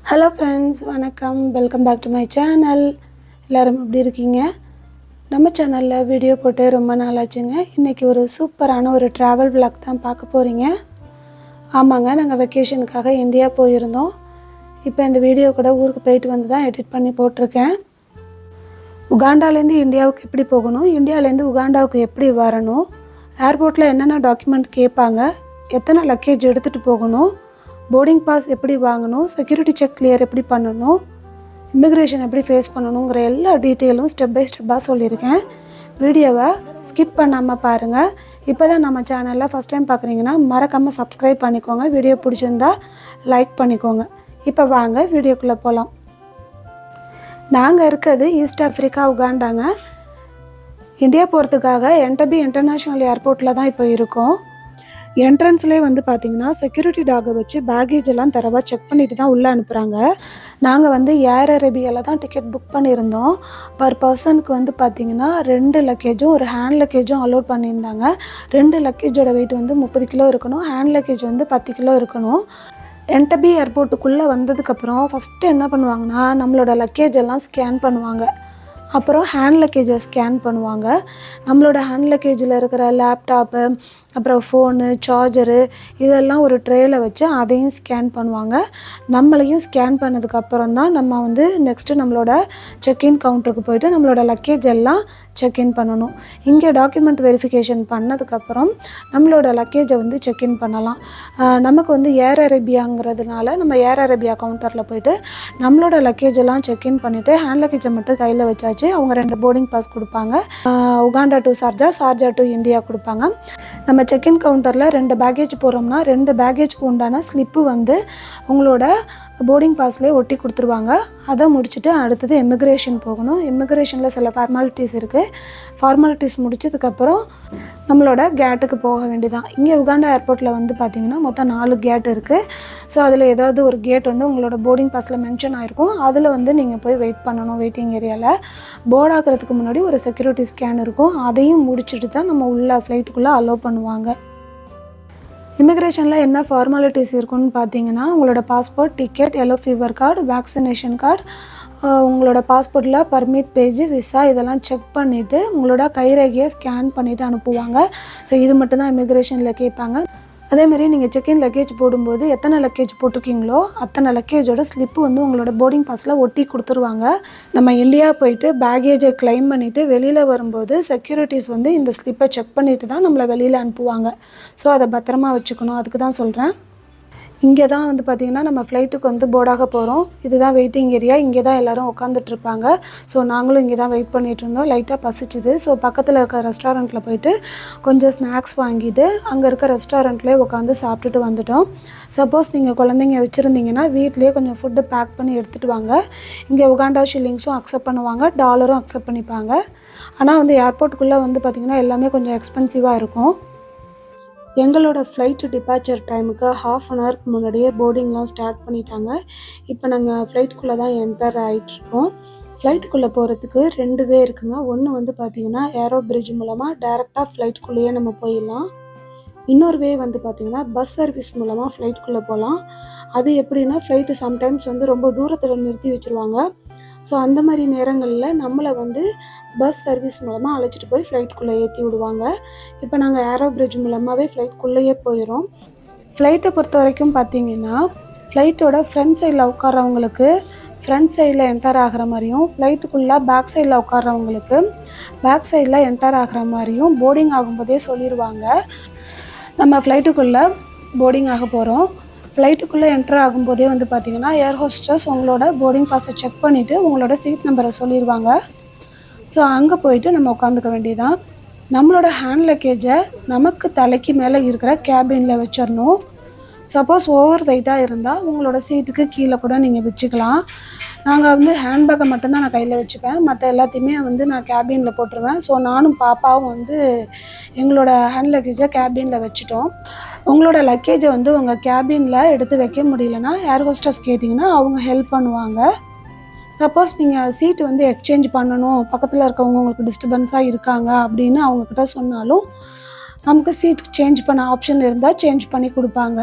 Hello friends, வணக்கம். Welcome back to my channel. எல்லோரும் எப்படி இருக்கீங்க? நம்ம சேனலில் வீடியோ போட்டு ரொம்ப நாள் ஆச்சுங்க. இன்றைக்கி ஒரு சூப்பரான ஒரு ட்ராவல் விளாக் தான் பார்க்க போகிறீங்க. ஆமாங்க, நாங்கள் வெக்கேஷனுக்காக இந்தியா போயிருந்தோம். இப்போ இந்த வீடியோ கூட ஊருக்கு போயிட்டு வந்து தான் எடிட் பண்ணி போட்டிருக்கேன். உகாண்டாலேருந்து இந்தியாவுக்கு எப்படி போகணும், இந்தியாவிலேருந்து உகாண்டாவுக்கு எப்படி வரணும், ஏர்போர்ட்டில் என்னென்ன டாக்குமெண்ட் கேட்பாங்க, எத்தனை லக்கேஜ் எடுத்துகிட்டு போகணும், போர்டிங் பாஸ் எப்படி வாங்கணும், செக்யூரிட்டி செக் கிளியர் எப்படி பண்ணணும், இமிக்ரேஷன் எப்படி ஃபேஸ் பண்ணணுங்கிற எல்லா டீட்டெயிலும் ஸ்டெப் பை ஸ்டெப்பாக சொல்லியிருக்கேன். வீடியோவை ஸ்கிப் பண்ணாமல் பாருங்கள். இப்போ தான் நம்ம சேனலில் ஃபஸ்ட் டைம் பார்க்குறீங்கன்னா மறக்காமல் சப்ஸ்கிரைப் பண்ணிக்கோங்க. வீடியோ பிடிச்சிருந்தா லைக் பண்ணிக்கோங்க. இப்போ வாங்க வீடியோக்குள்ளே போகலாம். நாங்கள் இருக்கிறது ஈஸ்ட் ஆஃப்ரிக்கா, உகாண்டாங்க. இந்தியா போகிறதுக்காக என்டபி இன்டர்நேஷ்னல் ஏர்போர்ட்டில் தான் இப்போ இருக்கோம். என்ட்ரன்ஸ்லேயே வந்து பார்த்திங்கன்னா செக்யூரிட்டி டாகை வச்சு பேக்கேஜ் எல்லாம் தரவாக செக் பண்ணிட்டு தான் உள்ளே அனுப்புகிறாங்க. நாங்கள் வந்து ஏர் அரேபியாவில் தான் டிக்கெட் புக் பண்ணியிருந்தோம். பர் பர்சனுக்கு வந்து பார்த்திங்கன்னா 2 லக்கேஜும் ஒரு ஹேண்ட் லக்கேஜும் அலோட் பண்ணியிருந்தாங்க. 2 லக்கேஜோட வெயிட் வந்து 30 கிலோ இருக்கணும், ஹேண்ட் லக்கேஜ் வந்து 10 கிலோ இருக்கணும். என்டபி ஏர்போர்ட்டுக்குள்ளே வந்ததுக்கப்புறம் ஃபஸ்ட்டு என்ன பண்ணுவாங்கன்னா நம்மளோட லக்கேஜ் எல்லாம் ஸ்கேன் பண்ணுவாங்க. அப்புறம் ஹேண்ட் லக்கேஜை ஸ்கேன் பண்ணுவாங்க. நம்மளோட ஹேண்ட் லக்கேஜில் இருக்கிற லேப்டாப்பு, அப்புறம் ஃபோனு, சார்ஜரு இதெல்லாம் ஒரு ட்ரேயில் வச்சு அதையும் ஸ்கேன் பண்ணுவாங்க. நம்மளையும் ஸ்கேன் பண்ணதுக்கப்புறம் தான் நம்ம வந்து நெக்ஸ்ட்டு நம்மளோட செக்இன் கவுண்டருக்கு போய்ட்டு நம்மளோட லக்கேஜ் எல்லாம் செக்இன் பண்ணணும். இங்கே டாக்குமெண்ட் வெரிஃபிகேஷன் பண்ணதுக்கப்புறம் நம்மளோட லக்கேஜை வந்து செக்இன் பண்ணலாம். நமக்கு வந்து ஏர் அரேபியாங்கிறதுனால நம்ம ஏர் அரேபியா கவுண்டரில் போய்ட்டு நம்மளோட லக்கேஜ் எல்லாம் செக்இன் பண்ணிவிட்டு ஹேண்ட் லக்கேஜை மட்டும் கையில் வச்சாச்சு. அவங்க 2 போர்டிங் பாஸ் கொடுப்பாங்க. Uganda to Sharjah, Sharjah to India கொடுப்பாங்க. நம்ம செக்இன் கவுண்டரில் 2 பேக்கேஜ் போகிறோம்னா 2 பேக்கேஜ்க்கு உண்டான ஸ்லிப்பு வந்து உங்களோட போர்டிங் பாஸ்லேயே ஒட்டி கொடுத்துருவாங்க. அதை முடிச்சுட்டு அடுத்தது இமிக்ரேஷன் போகணும். இமிக்ரேஷனில் சில ஃபார்மாலிட்டிஸ் இருக்குது. ஃபார்மாலிட்டிஸ் முடிச்சதுக்கப்புறம் நம்மளோட கேட்டுக்கு போக வேண்டியதான். இங்கே உகாண்டா ஏர்போர்ட்டில் வந்து பார்த்திங்கன்னா மொத்தம் 4 கேட் இருக்குது. ஸோ அதில் ஏதாவது ஒரு கேட் வந்து உங்களோட போர்டிங் பாஸில் மென்ஷன் ஆகிருக்கும். அதில் வந்து நீங்கள் போய் வெயிட் பண்ணணும். வெயிட்டிங் ஏரியாவில் போர்ட் ஆகிறதுக்கு முன்னாடி ஒரு செக்யூரிட்டி ஸ்கேன் இருக்கும். அதையும் முடிச்சுட்டு தான் நம்ம உள்ள ஃப்ளைட்டுக்குள்ளே அலோவ் பண்ணுவாங்க. இமிக்ரேஷனில் என்ன ஃபார்மாலிட்டிஸ் இருக்குன்னு பார்த்தீங்கன்னா உங்களோட passport, ticket, yellow fever card, vaccination card, உங்களோட பாஸ்போர்ட்டில் பர்மிட் பேஜ், விசா இதெல்லாம் செக் பண்ணிவிட்டு உங்களோட கைரேகையை ஸ்கேன் பண்ணிவிட்டு அனுப்புவாங்க. ஸோ இது மட்டும்தான் இமிக்ரேஷனில் கேட்பாங்க. அதேமாதிரி நீங்கள் செக்இன் லக்கேஜ் போடும்போது எத்தனை லக்கேஜ் போட்டிருக்கீங்களோ அத்தனை லக்கேஜோட ஸ்லிப்பு வந்து உங்களோட போர்டிங் பாஸில் ஒட்டி கொடுத்துருவாங்க. நம்ம இந்தியா போயிட்டு பேக்கேஜை கிளைம் பண்ணிவிட்டு வெளியில் வரும்போது செக்யூரிட்டிஸ் வந்து இந்த ஸ்லிப்பை செக் பண்ணிவிட்டு தான் நம்மளை வெளியில் அனுப்புவாங்க. ஸோ அதை பத்திரமா வச்சுக்கணும். அதுக்கு தான் சொல்கிறேன். இங்கே தான் வந்து பார்த்திங்கன்னா நம்ம ஃப்ளைட்டுக்கு வந்து போர்டாக போகிறோம். இதுதான் வெயிட்டிங் ஏரியா. இங்கே தான் எல்லோரும் உட்காந்துட்ருப்பாங்க. ஸோ நாங்களும் இங்கே தான் வெயிட் பண்ணிகிட்டு இருந்தோம். லைட்டாக பசிச்சுது. ஸோ பக்கத்தில் இருக்க ரெஸ்டாரண்ட்டில் போயிட்டு கொஞ்சம் ஸ்நாக்ஸ் வாங்கிட்டு அங்கே இருக்க ரெஸ்டாரண்ட்லேயே உட்காந்து சாப்பிட்டுட்டு வந்துட்டோம். சப்போஸ் நீங்கள் குழந்தைங்க வச்சுருந்தீங்கன்னா வீட்லேயே கொஞ்சம் ஃபுட்டு பேக் பண்ணி எடுத்துகிட்டு வாங்க. இங்கே உகாண்டா ஷில்லிங்ஸும் அக்செப்ட் பண்ணுவாங்க, டாலரும் அக்செப்ட் பண்ணிப்பாங்க. ஆனால் வந்து ஏர்போர்ட்டுக்குள்ளே வந்து பார்த்திங்கன்னா எல்லாமே கொஞ்சம் எக்ஸ்பென்சிவாக இருக்கும். எங்களோட ஃப்ளைட்டு டிபார்ச்சர் டைமுக்கு 1/2 அன் ஹவருக்கு முன்னாடியே போர்டிங்லாம் ஸ்டார்ட் பண்ணிட்டாங்க. இப்போ நாங்கள் ஃப்ளைட்டுக்குள்ளே தான் என்டர் ஆகிட்ருக்கோம். ஃப்ளைட்டுக்குள்ளே போகிறதுக்கு 2 வே இருக்குங்க. ஒன்று வந்து பார்த்திங்கன்னா ஏரோ பிரிட்ஜ் மூலமாக டைரெக்டாக ஃப்ளைட்டுக்குள்ளேயே நம்ம போயிடலாம். இன்னொரு வே வந்து பார்த்திங்கன்னா பஸ் சர்வீஸ் மூலமாக ஃப்ளைட்டுக்குள்ளே போகலாம். அது எப்படின்னா ஃப்ளைட்டு சம்டைம்ஸ் வந்து ரொம்ப தூரத்தில் நிறுத்தி வச்சுருவாங்க. ஸோ அந்த மாதிரி நேரங்களில் நம்மளை வந்து பஸ் சர்வீஸ் மூலமாக அழைச்சிட்டு போய் ஃப்ளைட்டுக்குள்ளே ஏற்றி விடுவாங்க. இப்போ நாங்கள் ஏரோ பிரிட்ஜ் மூலமாகவே ஃப்ளைட்டுக்குள்ளேயே போயிடும். ஃப்ளைட்டை பொறுத்த வரைக்கும் பார்த்திங்கன்னா ஃப்ளைட்டோட ஃப்ரண்ட் சைடில் உட்காரவங்களுக்கு ஃப்ரண்ட் சைடில் என்டர் ஆகிற மாதிரியும், ஃப்ளைட்டுக்குள்ளே பேக் சைடில் உட்காரவங்களுக்கு பேக் சைடில் என்டர் ஆகிற மாதிரியும் போர்டிங் ஆகும்போதே சொல்லிடுவாங்க. நம்ம ஃப்ளைட்டுக்குள்ளே போர்டிங் ஆக போகிறோம். ஃப்ளைட்டுக்குள்ளே என்டர் ஆகும்போதே வந்து பார்த்திங்கன்னா ஏர் ஹோஸ்டர்ஸ் உங்களோட போர்டிங் பாஸை செக் பண்ணிவிட்டு உங்களோட சீட் நம்பரை சொல்லிடுவாங்க. ஸோ அங்கே போயிட்டு நம்ம உட்காந்துக்க வேண்டியதான். நம்மளோட ஹேண்ட் லக்கேஜை நமக்கு தலைக்கு மேலே இருக்கிற கேபினில் வச்சிடணும். சப்போஸ் ஓவர் வெயிட்டாக இருந்தால் உங்களோட சீட்டுக்கு கீழே கூட நீங்கள் வச்சுக்கலாம். நாங்கள் வந்து ஹேண்ட்பேக்கை மட்டும்தான் நான் கையில் வச்சுப்பேன். மற்ற எல்லாத்தையுமே வந்து நான் கேபினில் போட்டுருவேன். ஸோ நானும் பாப்பாவும் வந்து எங்களோட ஹேண்ட் லக்கேஜை கேபினில் வச்சுட்டோம். உங்களோட லக்கேஜை வந்து உங்கள் கேபினில் எடுத்து வைக்க முடியலன்னா ஏர் ஹோஸ்டர்ஸ் கேட்டிங்கன்னா அவங்க ஹெல்ப் பண்ணுவாங்க. சப்போஸ் நீங்கள் சீட்டு வந்து எக்ஸ்சேஞ்ச் பண்ணணும், பக்கத்தில் இருக்கவங்க உங்களுக்கு டிஸ்டர்பன்ஸாக இருக்காங்க அப்படின்னு அவங்கக்கிட்ட சொன்னாலும் நமக்கு சீட் சேஞ்ச் பண்ண ஆப்ஷன் இருந்தால் சேஞ்ச் பண்ணி கொடுப்பாங்க.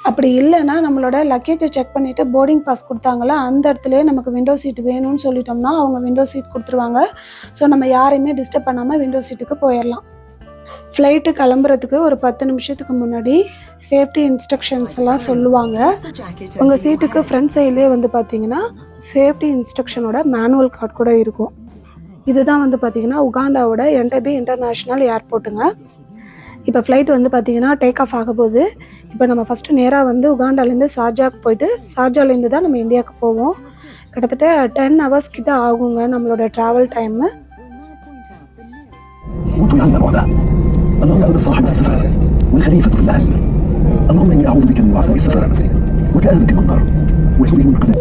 அப்படி இல்லைன்னா நம்மளோட லக்கேஜை செக் பண்ணிவிட்டு போர்டிங் பாஸ் கொடுத்தாங்களா அந்த இடத்துலையே நமக்கு விண்டோ சீட் வேணும்னு சொல்லிட்டோம்னா அவங்க விண்டோ சீட் கொடுத்துருவாங்க. ஸோ நம்ம யாரையுமே டிஸ்டர்ப் பண்ணாமல் விண்டோ சீட்டுக்கு போயிடலாம். ஃப்ளைட்டு கிளம்புறதுக்கு ஒரு 10 நிமிஷத்துக்கு முன்னாடி சேஃப்டி இன்ஸ்ட்ரக்ஷன்ஸ் எல்லாம் சொல்லுவாங்க. உங்கள் சீட்டுக்கு ஃப்ரண்ட் சைட்லேயே வந்து பார்த்தீங்கன்னா சேஃப்டி இன்ஸ்ட்ரக்ஷனோட மேனுவல் கார்டு கூட இருக்கும். இதுதான் வந்து பார்த்தீங்கன்னா உகாண்டாவோட என்டபே இன்டர்நேஷ்னல் ஏர்போர்ட்டுங்க. இப்போ ஃப்ளைட் வந்து பார்த்தீங்கன்னா டேக் ஆஃப் ஆக போகுது. இப்போ நம்ம ஃபஸ்ட்டு நேராக வந்து உகாண்டாலேருந்து ஷார்ஜாவுக்கு போயிட்டு ஷார்ஜாலேருந்து தான் நம்ம இந்தியாவுக்கு போவோம். கிட்டத்தட்ட 10 ஹவர்ஸ் கிட்ட ஆகுங்க நம்மளோட ட்ராவல் டைமு. اللهم أنت صاحب السفر والخليفة في الأهل. اللهم إني أعوذ بك من وعثاء السفر وكآبة المنظر وسوء المنقلب.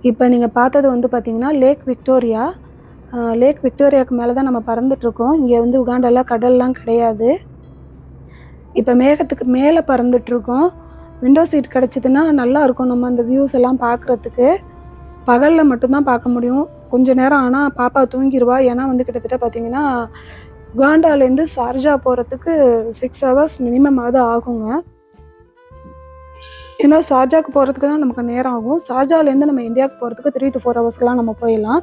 இப்போ நீங்கள் பார்த்தது வந்து பார்த்தீங்கன்னா லேக் விக்டோரியா. லேக் விக்டோரியாவுக்கு மேலே தான் நம்ம பறந்துட்டுருக்கோம். இங்கே வந்து உகாண்டாவில் கடல்லாம் கிடையாது. இப்போ மேகத்துக்கு மேலே பறந்துட்டுருக்கோம். விண்டோ சீட் கிடச்சிதுன்னா நல்லாயிருக்கும் நம்ம அந்த வியூஸ் எல்லாம் பார்க்குறதுக்கு. பகலில் மட்டும்தான் பார்க்க முடியும். கொஞ்சம் நேரம் ஆனால் பாப்பா தூங்கிடுவா. ஏன்னா வந்து கிட்டத்தட்ட பார்த்திங்கன்னா உகாண்டாலேருந்து ஷார்ஜா போகிறதுக்கு 6 ஹவர்ஸ் மினிமமாவது ஆகுங்க. ஏன்னா ஷார்ஜாவுக்கு போகிறதுக்கு தான் நமக்கு நேரம் ஆகும். ஷார்ஜாவிலேருந்து நம்ம இந்தியாவுக்கு போகிறதுக்கு 3 to 4 ஹவர்ஸ்க்கெலாம் நம்ம போயிடலாம்.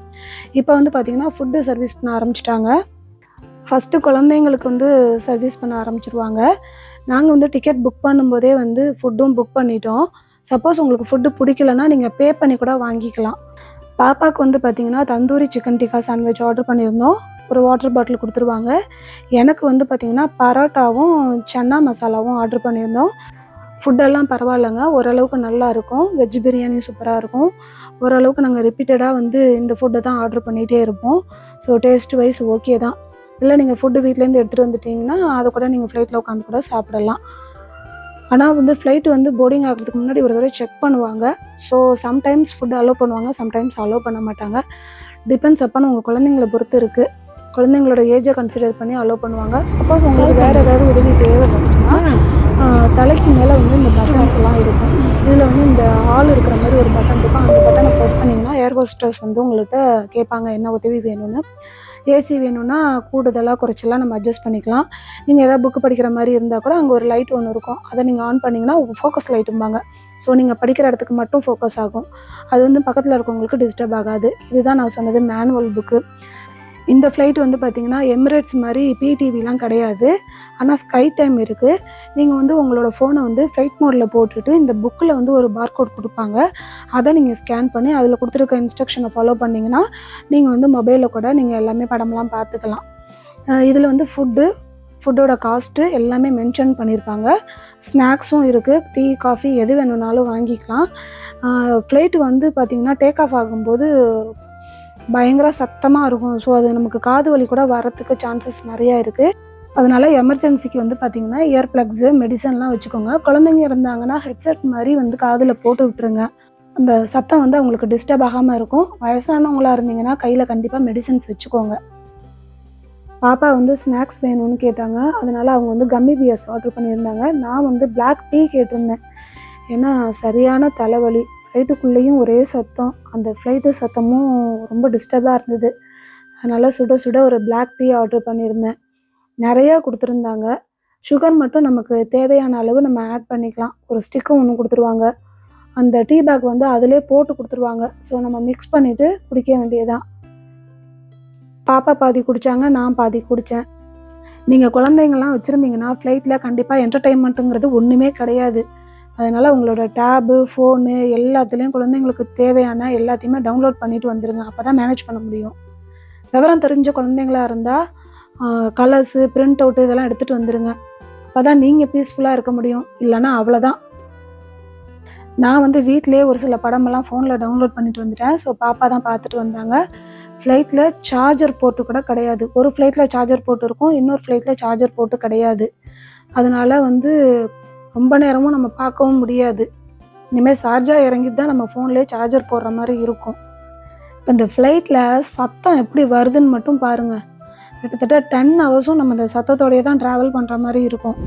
இப்போ வந்து பார்த்திங்கன்னா ஃபுட்டு சர்வீஸ் பண்ண ஆரம்பிச்சிட்டாங்க. ஃபஸ்ட்டு குழந்தைங்களுக்கு வந்து சர்வீஸ் பண்ண ஆரம்பிச்சிருவாங்க. நாங்கள் வந்து டிக்கெட் புக் பண்ணும்போதே வந்து ஃபுட்டும் புக் பண்ணிட்டோம். சப்போஸ் உங்களுக்கு ஃபுட்டு பிடிக்கலன்னா நீங்கள் பே பண்ணி கூட வாங்கிக்கலாம். பாப்பாவுக்கு வந்து பார்த்திங்கன்னா tandoori chicken tikka sandwich order பண்ணியிருந்தோம். ஒரு வாட்டர் பாட்டில் கொடுத்துருவாங்க. எனக்கு வந்து பார்த்திங்கன்னா பரோட்டாவும் சன்னா மசாலாவும் ஆர்டர் பண்ணியிருந்தோம். ஃபுட்டெல்லாம் பரவாயில்லைங்க, ஓரளவுக்கு நல்லா இருக்கும். வெஜ் பிரியாணி சூப்பராக இருக்கும். ஓரளவுக்கு நாங்கள் ரிப்பீட்டடாக வந்து இந்த ஃபுட்டை தான் ஆர்டர் பண்ணிகிட்டே இருப்போம். ஸோ டேஸ்ட் வைஸ் ஓகே தான். இல்லை நீங்கள் ஃபுட்டு வீட்டிலேருந்து எடுத்துகிட்டு வந்துட்டிங்கன்னா அதை கூட நீங்கள் ஃப்ளைட்டில் உட்காந்து கூட சாப்பிடலாம். ஆனால் வந்து ஃப்ளைட்டு வந்து போர்டிங் ஆகிறதுக்கு முன்னாடி ஒரு தடவை செக் பண்ணுவாங்க. ஸோ சம்டைம்ஸ் ஃபுட்டு அலோவ் பண்ணுவாங்க, சம்டைம்ஸ் அலோவ் பண்ண மாட்டாங்க. டிபெண்ட்ஸ் அப்பான் உங்கள் குழந்தைங்கள பொறுத்து இருக்குது. குழந்தைங்களோட ஏஜை கன்சிடர் பண்ணி அலோவ் பண்ணுவாங்க. சப்போஸ் உங்களுக்கு வேறு ஏதாவது உதவி தேவைப்பட்டுச்சுன்னா தலைக்கு மேலே வந்து இந்த பட்டன்ஸ் எல்லாம் இருக்கும். இதில் வந்து இந்த ஆள் இருக்கிற மாதிரி ஒரு பட்டன் இருக்கும். அந்த பட்டனை ப்ரெஸ் பண்ணிங்கன்னா ஏர் ஹோஸ்டர்ஸ் வந்து உங்கள்கிட்ட கேட்பாங்க என்ன உதவி வேணும்னு. ஏசி வேணும்னா கூடுதலாக குறைச்சலாம் நம்ம அட்ஜஸ்ட் பண்ணிக்கலாம். நீங்கள் எதாவது புக்கு படிக்கிற மாதிரி இருந்தால் கூட அங்கே ஒரு லைட் ஒன்று இருக்கும். அதை நீங்கள் ஆன் பண்ணிங்கன்னா ஃபோக்கஸ் லைட்டும்பாங்க. ஸோ நீங்கள் படிக்கிற இடத்துக்கு மட்டும் ஃபோக்கஸ் ஆகும். அது வந்து பக்கத்தில் இருக்கவங்களுக்கு டிஸ்டர்ப் ஆகாது. இதுதான் நான் சொன்னது மேனுவல் புக்கு. இந்த ஃப்ளைட் வந்து பார்த்திங்கன்னா எமிரேட்ஸ் மாதிரி பிடிவிலாம் கிடையாது. ஆனால் ஸ்கை டைம் இருக்குது. நீங்கள் வந்து உங்களோட ஃபோனை வந்து ஃப்ளைட் மோடில் போட்டுட்டு இந்த புக்கில் வந்து ஒரு பார்கோட் கொடுப்பாங்க. அதை நீங்கள் ஸ்கேன் பண்ணி அதில் கொடுத்துருக்க இன்ஸ்ட்ரக்ஷனை ஃபாலோ பண்ணிங்கன்னா நீங்கள் வந்து மொபைலில் கூட நீங்கள் எல்லாமே படம்லாம் பார்த்துக்கலாம். இதில் வந்து ஃபுட்டோட காஸ்ட்டு எல்லாமே மென்ஷன் பண்ணியிருப்பாங்க. ஸ்நாக்ஸும் இருக்குது. டீ காஃபி எது வேணும்னாலும் வாங்கிக்கலாம். ஃப்ளைட்டு வந்து பார்த்திங்கன்னா டேக் ஆஃப் ஆகும்போது பயங்கர சத்தமாக இருக்கும். ஸோ அது நமக்கு காது வலி கூட வரத்துக்கு சான்சஸ் நிறையா இருக்குது. அதனால் எமர்ஜென்சிக்கு வந்து பார்த்திங்கன்னா இயர் ப்ளக்ஸு மெடிசன்லாம் வச்சுக்கோங்க. குழந்தைங்க இருந்தாங்கன்னா ஹெட்செட் மாதிரி வந்து காதில் போட்டு விட்டுருங்க. அந்த சத்தம் வந்து அவங்களுக்கு டிஸ்டர்ப் ஆகாமல் இருக்கும். வயசானவங்களாக இருந்தீங்கன்னா கையில் கண்டிப்பாக மெடிசன்ஸ் வச்சுக்கோங்க. பாப்பா வந்து ஸ்நாக்ஸ் வேணும்னு கேட்டாங்க. அதனால் அவங்க வந்து கம்மி பியர்ஸ் ஆர்டர் பண்ணியிருந்தாங்க. நான் வந்து பிளாக் டீ கேட்டிருந்தேன். ஏன்னா சரியான தலைவலி. ஃப்ளைட்டுக்குள்ளேயும் ஒரே சத்தம். அந்த ஃப்ளைட்டு சத்தமும் ரொம்ப டிஸ்டர்பாக இருந்தது. அதனால் சுட சுட ஒரு பிளாக் டீ ஆர்டர் பண்ணியிருந்தேன். நிறையா கொடுத்துருந்தாங்க. சுகர் மட்டும் நமக்கு தேவையான அளவு நம்ம ஆட் பண்ணிக்கலாம். ஒரு ஸ்டிக்கும் ஒன்று கொடுத்துருவாங்க. அந்த டீ பேக் வந்து அதிலே போட்டு கொடுத்துருவாங்க. ஸோ நம்ம மிக்ஸ் பண்ணிவிட்டு குடிக்க வேண்டியதான். பாப்பா பாதி குடித்தாங்க, நான் பாதி குடித்தேன். நீங்கள் குழந்தைங்கள்லாம் வச்சுருந்தீங்கன்னா ஃப்ளைட்டில் கண்டிப்பாக என்டர்டெயின்மெண்ட்டுங்கிறது ஒன்றுமே கிடையாது. அதனால் உங்களோட டேபு, ஃபோனு எல்லாத்துலேயும் குழந்தைங்களுக்கு தேவையான எல்லாத்தையுமே டவுன்லோட் பண்ணிட்டு வந்துடுங்க. அப்போ தான் மேனேஜ் பண்ண முடியும். விவரம் தெரிஞ்ச குழந்தைங்களா இருந்தால் கலர்ஸு, பிரிண்ட் அவுட்டு இதெல்லாம் எடுத்துகிட்டு வந்துடுங்க. அப்போ தான் நீங்கள் பீஸ்ஃபுல்லாக இருக்க முடியும். இல்லைனா அவ்வளோதான். நான் வந்து வீட்டிலேயே ஒரு சில படமெல்லாம் ஃபோனில் டவுன்லோட் பண்ணிட்டு வந்துட்டேன். ஸோ பாப்பா தான் பார்த்துட்டு வந்தாங்க. ஃப்ளைட்டில் சார்ஜர் போர்ட்டு கூட கிடையாது. ஒரு ஃப்ளைட்டில் சார்ஜர் போர்ட் இருக்கும், இன்னொரு ஃப்ளைட்டில் சார்ஜர் போர்ட்டு கிடையாது. அதனால் வந்து ரொம்ப நேரமும் நம்ம பார்க்கவும் முடியாது. இனிமேல் சார்ஜாக இறங்கிட்டு தான் நம்ம ஃபோன்லேயே சார்ஜர் போடுற மாதிரி இருக்கும். இப்போ இந்த ஃப்ளைட்டில் சத்தம் எப்படி வருதுன்னு மட்டும் பாருங்கள். கிட்டத்தட்ட 10 ஹவர்ஸும் நம்ம இந்த சத்தத்தோடையே தான் ட்ராவல் பண்ணுற மாதிரி இருக்கும்.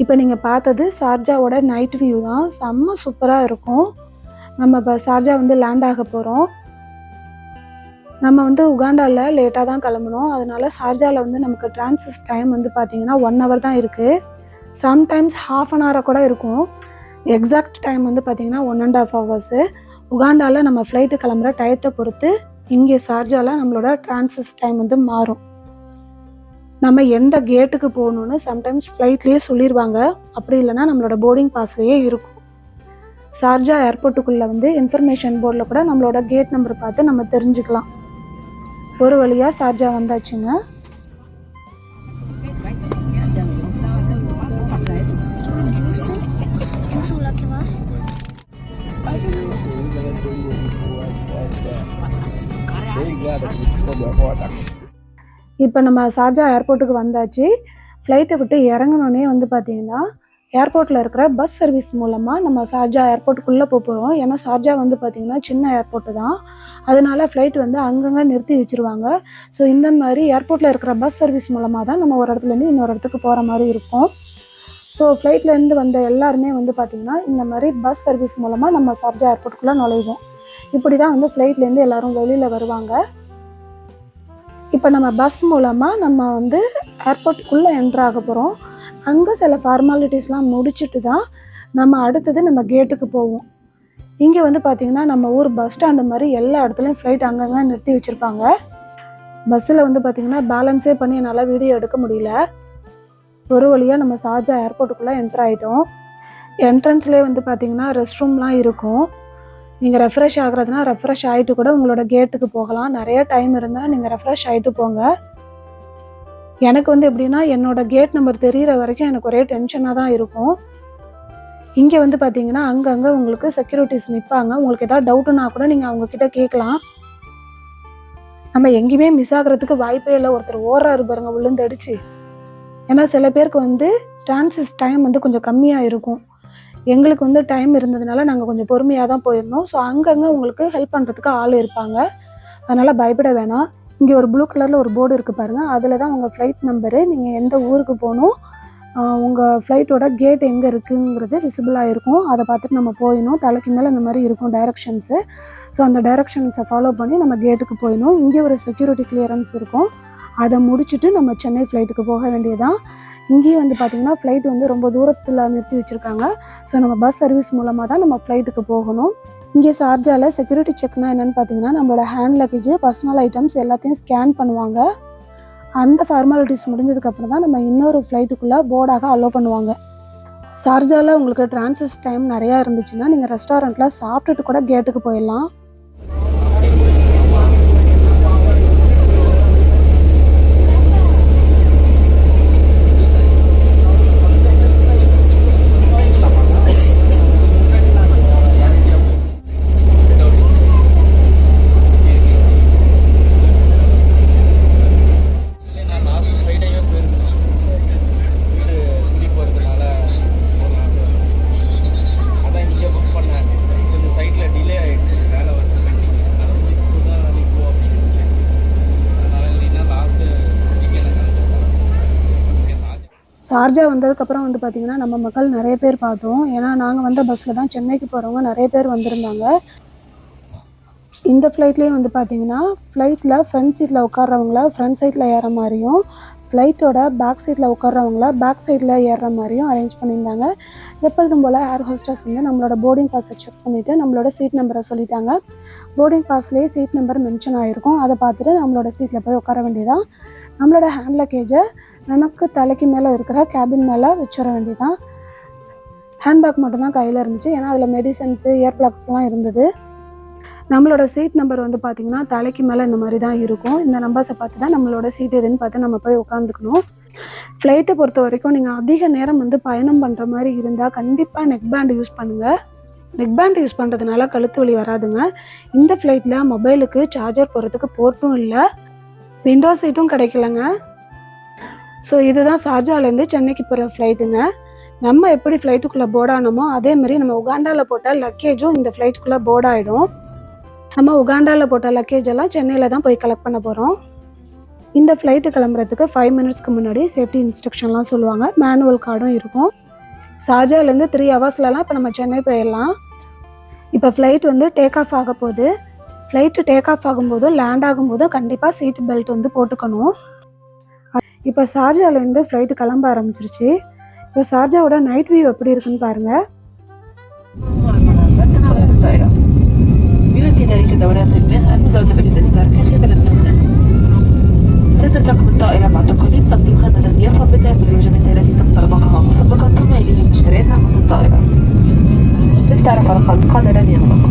இப்போ நீங்கள் பார்த்தது சார்ஜாவோட நைட் வியூ தான். செம்ம சூப்பராக இருக்கும். நம்ம இப்போ சார்ஜா வந்து லேண்ட் ஆக போகிறோம். நம்ம வந்து உகாண்டாவில் லேட்டாக தான் கிளம்பணும். அதனால சார்ஜாவில் வந்து நமக்கு டிரான்சிட் டைம் வந்து பார்த்திங்கன்னா 1 hour தான் இருக்குது. சம்டைம்ஸ் ½ an hour கூட இருக்கும். எக்ஸாக்ட் டைம் வந்து பார்த்திங்கன்னா 1.5 hours. உகாண்டாவில் நம்ம ஃப்ளைட்டு கிளம்புற டயத்தை பொறுத்து இங்கே சார்ஜாவில் நம்மளோட டிரான்சிட் டைம் வந்து மாறும். நம்ம எந்த கேட்டுக்கு போகணுன்னு சம்டைம்ஸ் ஃப்ளைட்லேயே சொல்லிடுவாங்க. அப்படி இல்லைனா நம்மளோட போர்டிங் பாஸ்லேயே இருக்கும். சார்ஜா ஏர்போர்ட்டுக்குள்ளே வந்து இன்ஃபர்மேஷன் போர்டில் கூட நம்மளோட கேட் நம்பர் பார்த்து நம்ம தெரிஞ்சுக்கலாம். ஒரு வழியாக சார்ஜா வந்தாச்சுங்க. இப்போ நம்ம சார்ஜா ஏர்போர்ட்டுக்கு வந்தாச்சு. ஃப்ளைட்டை விட்டு இறங்கினோடனே வந்து பார்த்திங்கன்னா ஏர்போர்ட்டில் இருக்கிற பஸ் சர்வீஸ் மூலமாக நம்ம சார்ஜா ஏர்போர்ட்டுக்குள்ளே போகிறோம். ஏன்னா சார்ஜா வந்து பார்த்திங்கன்னா சின்ன ஏர்போர்ட்டு தான். அதனால ஃப்ளைட் வந்து அங்கங்கே நிறுத்தி வச்சுருவாங்க. ஸோ இந்த மாதிரி ஏர்போர்ட்டில் இருக்கிற பஸ் சர்வீஸ் மூலமாக தான் நம்ம ஒரு இடத்துலேருந்து இன்னொரு இடத்துக்கு போகிற மாதிரி இருக்கும். ஸோ ஃப்ளைட்லேருந்து வந்த எல்லாருமே வந்து பார்த்திங்கன்னா இந்த மாதிரி பஸ் சர்வீஸ் மூலமாக நம்ம சார்ஜா ஏர்போர்ட்டுக்குள்ளே நுழைவோம். இப்படி தான் வந்து ஃப்ளைட்லேருந்து எல்லோரும் வெளியில் வருவாங்க. இப்போ நம்ம பஸ் மூலமாக நம்ம வந்து ஏர்போர்ட்டுக்குள்ளே என்ட்ரு ஆக போகிறோம். அங்கே சில ஃபார்மாலிட்டிஸ்லாம் முடிச்சுட்டு தான் நம்ம அடுத்தது நம்ம கேட்டுக்கு போவோம். இங்கே வந்து பார்த்திங்கன்னா நம்ம ஊர் பஸ் ஸ்டாண்டு மாதிரி எல்லா இடத்துலையும் ஃப்ளைட் அங்கங்கே நிறுத்தி வச்சுருப்பாங்க. பஸ்ஸில் வந்து பார்த்திங்கன்னா பேலன்ஸே பண்ணி என்னால் வீடியோ எடுக்க முடியல. ஒரு வழியாக நம்ம சார்ஜா ஏர்போர்ட்டுக்குள்ளே என்ட்ரு ஆகிட்டோம். என்ட்ரன்ஸ்லேயே வந்து பார்த்திங்கன்னா ரெஸ்ட் ரூம்லாம் இருக்கும். நீங்கள் ரெஃப்ரெஷ் ஆகுறதுனா ரெஃப்ரெஷ் ஆகிட்டு கூட உங்களோட கேட்டுக்கு போகலாம். நிறைய டைம் இருந்தால் நீங்கள் ரெஃப்ரெஷ் ஆகிட்டு போங்க. எனக்கு வந்து எப்படின்னா என்னோடய கேட் நம்பர் தெரிகிற வரைக்கும் எனக்கு ஒரே டென்ஷனாக தான் இருக்கும். இங்கே வந்து பார்த்தீங்கன்னா அங்கங்கே உங்களுக்கு செக்யூரிட்டிஸ் நிற்பாங்க. உங்களுக்கு எதாவது டவுட்டுன்னா கூட நீங்கள் அவங்கக்கிட்ட கேட்கலாம். நம்ம எங்கேயுமே மிஸ் ஆகிறதுக்கு வாய்ப்பே இல்லை. ஒருத்தர் ஓடுறாரு பாருங்க விழுந்து அடிச்சு. ஏன்னா சில பேருக்கு வந்து டிரான்சிட் டைம் வந்து கொஞ்சம் கம்மியாக இருக்கும். எங்களுக்கு வந்து டைம் இருந்ததுனால நாங்கள் கொஞ்சம் பொறுமையாக தான் போயிருந்தோம். ஸோ அங்கங்கே உங்களுக்கு ஹெல்ப் பண்ணுறதுக்கு ஆள் இருப்பாங்க. அதனால் பயப்பட வேணாம். இங்கே ஒரு ப்ளூ கலரில் ஒரு போர்டு இருக்குது பாருங்கள். அதில் தான் உங்கள் ஃப்ளைட் நம்பரு, நீங்கள் எந்த ஊருக்கு போகணும், உங்கள் ஃப்ளைட்டோட கேட் எங்கே இருக்குங்கிறது விசிபிளாக இருக்கும். அதை பார்த்துட்டு நம்ம போயிடணும். தலைக்கு மேலே இந்த மாதிரி இருக்கும் டைரக்ஷன்ஸு. ஸோ அந்த டைரக்ஷன்ஸை ஃபாலோ பண்ணி நம்ம கேட்டுக்கு போயிடணும். இங்கே ஒரு செக்யூரிட்டி கிளியரன்ஸ் இருக்கும். அதை முடிச்சுட்டு நம்ம சென்னை ஃப்ளைட்டுக்கு போக வேண்டியதான். இங்கேயும் வந்து பார்த்திங்கன்னா ஃப்ளைட் வந்து ரொம்ப தூரத்தில் நிறுத்தி வச்சுருக்காங்க. ஸோ நம்ம பஸ் சர்வீஸ் மூலமாக தான் நம்ம ஃப்ளைட்டுக்கு போகணும். இங்கே சார்ஜாவில் செக்யூரிட்டி செக்னா என்னென்னு பார்த்தீங்கன்னா நம்மளோட ஹேண்ட் லக்கேஜ், பர்சனல் ஐட்டம்ஸ் எல்லாத்தையும் ஸ்கேன் பண்ணுவாங்க. அந்த ஃபார்மாலிட்டிஸ் முடிஞ்சதுக்கப்புறம் தான் நம்ம இன்னொரு ஃப்ளைட்டுக்குள்ளே போர்டாக அலோவ் பண்ணுவாங்க. சார்ஜாவில் உங்களுக்கு டிரான்சிட் டைம் நிறையா இருந்துச்சுன்னா நீங்கள் ரெஸ்டாரண்ட்டில் சாப்பிட்டுட்டு கூட கேட்டுக்கு போயிடலாம். ஷார்ஜா வந்ததுக்கப்புறம் வந்து பார்த்திங்கன்னா நம்ம மக்கள் நிறைய பேர் பார்த்தோம். ஏன்னா நாங்கள் வந்த பஸ்ஸில் தான் சென்னைக்கு போகிறவங்க நிறைய பேர் வந்திருந்தாங்க. இந்த ஃப்ளைட்லேயே வந்து பார்த்திங்கன்னா ஃப்ளைட்டில் ஃப்ரண்ட் சீட்டில் உட்கார்றவங்கள ஃப்ரண்ட் சைட்டில் ஏற மாதிரியும், ஃப்ளைட்டோட பேக் சீட்டில் உட்கார்றவங்கள பேக் சைடில் ஏறுற மாதிரியும் அரேஞ்ச் பண்ணியிருந்தாங்க. எப்பொழுதும் போல் ஏர் ஹோஸ்டர்ஸ் வந்து நம்மளோட போர்டிங் பாஸை செக் பண்ணிவிட்டு நம்மளோட சீட் நம்பரை சொல்லிட்டாங்க. போர்டிங் பாஸ்லேயே சீட் நம்பர் மென்ஷன் ஆகிருக்கும். அதை பார்த்துட்டு நம்மளோட சீட்டில் போய் உட்கார வேண்டியதான். நம்மளோட ஹேண்ட் லக்கேஜை நமக்கு தலைக்கு மேலே இருக்கிற கேபின் மேலே வச்சிட வேண்டியதான். ஹேண்ட்பேக் மட்டும்தான் கையில் இருந்துச்சு. ஏன்னா அதில் மெடிசன்ஸு, இயர் பிளக்ஸ்லாம் இருந்தது. நம்மளோட சீட் நம்பர் வந்து பார்த்திங்கன்னா தலைக்கு மேலே இந்த மாதிரி தான் இருக்கும். இந்த நம்பர்ஸை பார்த்து தான் நம்மளோட சீட் எதுன்னு பார்த்து நம்ம போய் உட்காந்துக்கணும். ஃப்ளைட்டை பொறுத்த வரைக்கும் நீங்கள் அதிக நேரம் வந்து பயணம் பண்ணுற மாதிரி இருந்தால் கண்டிப்பாக நெக் பேண்ட் யூஸ் பண்ணுங்கள். நெக் பேண்ட் யூஸ் பண்ணுறதுனால கழுத்து வலி வராதுங்க. இந்த ஃப்ளைட்டில் மொபைலுக்கு சார்ஜர் போடுறதுக்கு போர்ட்டும் இல்லை, விண்டோ சீட்டும் கிடைக்கலங்க. ஸோ இதுதான் ஷார்ஜாலேருந்து சென்னைக்கு போகிற ஃப்ளைட்டுங்க. நம்ம எப்படி ஃப்ளைட்டுக்குள்ளே போர்ட் ஆனோமோ அதேமாதிரி நம்ம உகாண்டாவில் போட்ட லக்கேஜும் இந்த ஃப்ளைட்டுக்குள்ளே போர்ட் ஆகிடும். நம்ம உகாண்டாவில் போட்ட லக்கேஜ் எல்லாம் சென்னையில் தான் போய் கலெக்ட் பண்ண போகிறோம். இந்த ஃப்ளைட்டு கிளம்புறதுக்கு 5 மினிட்ஸ்க்கு முன்னாடி சேஃப்டி இன்ஸ்ட்ரக்ஷன்லாம் சொல்லுவாங்க. மேனுவல் கார்டும் இருக்கும். ஷார்ஜாலேருந்து 3 ஹவர்ஸ்லலாம் இப்போ நம்ம சென்னை போயிடலாம். இப்போ ஃப்ளைட் வந்து டேக் ஆஃப் ஆக போகுது. ஃப்ளைட்டு டேக் ஆஃப் ஆகும்போதும் லேண்ட் ஆகும்போதும் கண்டிப்பாக சீட் பெல்ட் வந்து போட்டுக்கணும். இப்போ ஷார்ஜாலேருந்து ஃப்ளைட்டு கிளம்ப ஆரம்பிச்சிருச்சு. இப்போ ஷார்ஜாவோட நைட் வியூ எப்படி இருக்குன்னு பாருங்கள். ذلك دورات الماء المزودة بالتذكار كاشفة للدخان. ستتركب الطائرة مع تقليد تقديم خدمة الضيافة بدءا من الوجبات التي تم طلبها مسبقا ثم إليه المشتريات عامة الطائرة. للتعرف على الخط قادر لن يغلق.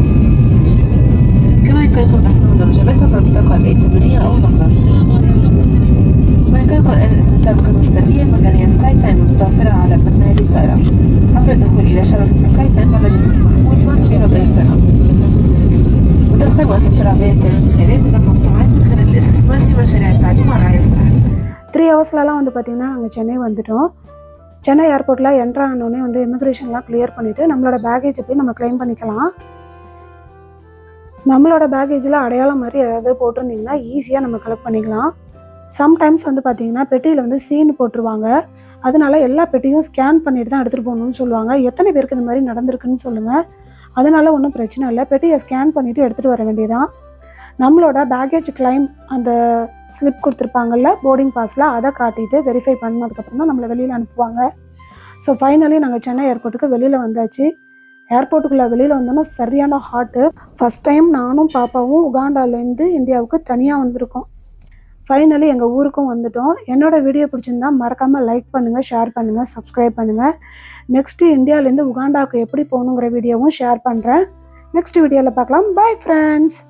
كما يمكنكم تحميل الوجبات عبر البطاقة الائتمانية أو النقر. ويمكنكم الآن الاستمتاع بخدمة التربية المجانية سكاي تايم المتوفرة على متن هذه الطائرة عبر الدخول إلى شبكة سكاي تايم والمجلس المحمول في رضي الطائرة. وتدخل مؤسسة الرعاية الخيرية من المجتمعات من خلال الاستثمار في مشاريع التعليم والرعاية الصحية. 3 ஹவர்ஸ்லலாம் வந்து பார்த்திங்கன்னா நாங்கள் சென்னை வந்துட்டோம். சென்னை ஏர்போர்ட்டில் என்ட்ரு ஆனோடனே வந்து இமிக்ரேஷன்லாம் கிளியர் பண்ணிவிட்டு நம்மளோட பேக்கேஜை போய் நம்ம கிளைம் பண்ணிக்கலாம். நம்மளோட பேக்கேஜில் அடையாளம் மாதிரி ஏதாவது போட்டிருந்திங்கன்னா ஈஸியாக நம்ம கலெக்ட் பண்ணிக்கலாம். சம்டைம்ஸ் வந்து பார்த்திங்கன்னா பெட்டியில் வந்து சீன் போட்டுருவாங்க. அதனால எல்லா பெட்டியும் ஸ்கேன் பண்ணிட்டு தான் எடுத்துகிட்டு போகணும்னு சொல்லுவாங்க. எத்தனை பேருக்கு இந்த மாதிரி நடந்திருக்குன்னு சொல்லுங்கள். அதனால ஒன்றும் பிரச்சனை இல்லை. பெட்டியை ஸ்கேன் பண்ணிவிட்டு எடுத்துகிட்டு வர வேண்டியதான். நம்மளோட பேக்கேஜ் கிளைம் அந்த ஸ்லிப் கொடுத்துருப்பாங்கல்ல போர்டிங் பாஸில், அதை காட்டிட்டு வெரிஃபை பண்ணதுக்கப்புறம் தான் நம்மளை வெளியில் அனுப்புவாங்க. ஸோ ஃபைனலி நாங்கள் சென்னை ஏர்போர்ட்டுக்கு வெளியில் வந்தாச்சு. ஏர்போர்ட்டுக்குள்ளே வெளியில் வந்தோம்னா சரியான ஹாட்டு. ஃபஸ்ட் டைம் நானும் பாப்பாவும் உகாண்டாலேருந்து இந்தியாவுக்கு தனியாக வந்திருக்கோம். ஃபைனலி எங்கள் ஊருக்கும் வந்துட்டோம். என்னோடய வீடியோ பிடிச்சிருந்தா மறக்காமல் லைக் பண்ணுங்கள், ஷேர் பண்ணுங்கள், சப்ஸ்கிரைப் பண்ணுங்கள். நெக்ஸ்ட்டு இந்தியாவிலேருந்து உகாண்டாவுக்கு எப்படி போகணுங்கிற வீடியோவும் ஷேர் பண்ணுறேன். நெக்ஸ்ட் வீடியோவில் பார்க்கலாம். Bye friends.